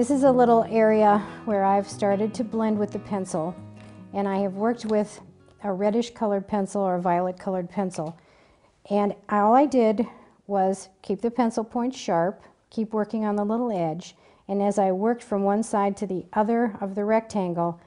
This is a little area where I've started to blend with the pencil, and I have worked with a reddish colored pencil or a violet colored pencil. And all I did was keep the pencil point sharp, keep working on the little edge, and as I worked from one side to the other of the rectangle,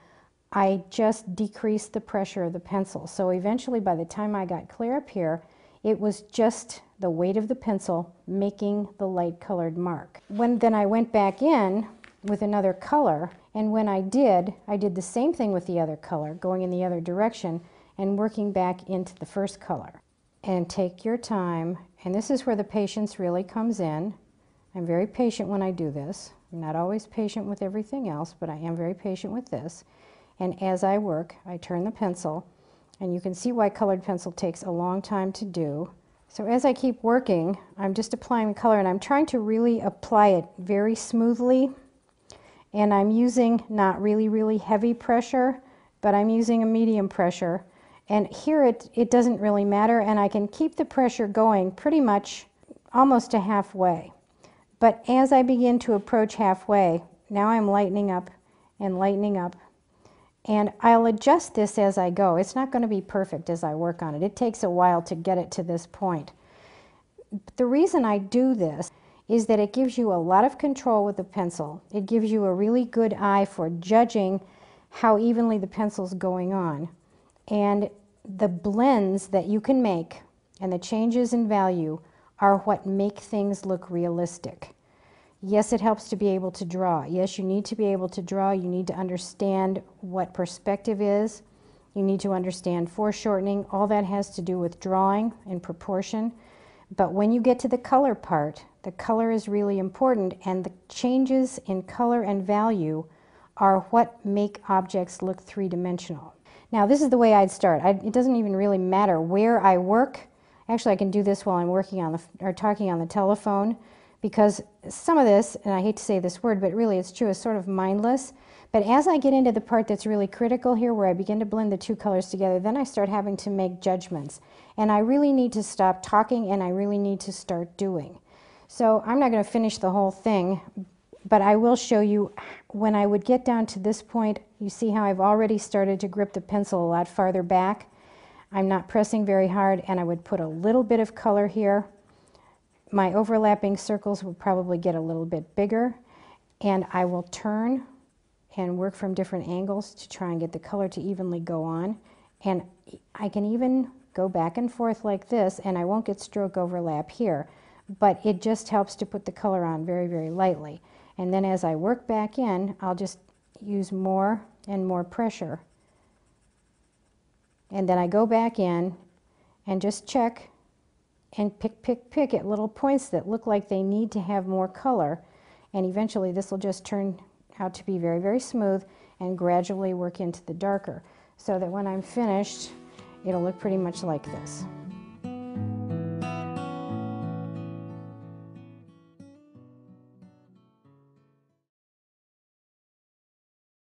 I just decreased the pressure of the pencil. So eventually, by the time I got clear up here, it was just the weight of the pencil making the light colored mark. Then I went back in with another color, and when I did the same thing with the other color, going in the other direction and working back into the first color. And take your time, and this is where the patience really comes in. I'm very patient when I do this. I'm not always patient with everything else, but I am very patient with this. And as I work, I turn the pencil, and you can see why colored pencil takes a long time to do. So as I keep working, I'm just applying the color, and I'm trying to really apply it very smoothly. And I'm using not really, really heavy pressure, but I'm using a medium pressure. And here it doesn't really matter, and I can keep the pressure going pretty much almost to halfway. But as I begin to approach halfway, now I'm lightening up and lightening up. And I'll adjust this as I go. It's not going to be perfect as I work on it. It takes a while to get it to this point. But the reason I do this is that it gives you a lot of control with the pencil. It gives you a really good eye for judging how evenly the pencil's going on. And the blends that you can make and the changes in value are what make things look realistic. Yes, it helps to be able to draw. Yes, you need to be able to draw. You need to understand what perspective is. You need to understand foreshortening. All that has to do with drawing and proportion. But when you get to the color part, the color is really important, and the changes in color and value are what make objects look three-dimensional. Now, this is the way I'd start. It doesn't even really matter where I work. Actually, I can do this while I'm working on or talking on the telephone, because some of this, and I hate to say this word, but really it's true, is sort of mindless. But as I get into the part that's really critical here, where I begin to blend the two colors together, then I start having to make judgments. And I really need to stop talking, and I really need to start doing. So I'm not going to finish the whole thing, but I will show you when I would get down to this point. You see how I've already started to grip the pencil a lot farther back. I'm not pressing very hard, and I would put a little bit of color here. My overlapping circles will probably get a little bit bigger, and I will turn and work from different angles to try and get the color to evenly go on. And I can even go back and forth like this, and I won't get stroke overlap here, but it just helps to put the color on very, very lightly. And then as I work back in, I'll just use more and more pressure. And then I go back in and just check and pick at little points that look like they need to have more color. And eventually this will just turn out to be very, very smooth and gradually work into the darker, so that when I'm finished, it'll look pretty much like this.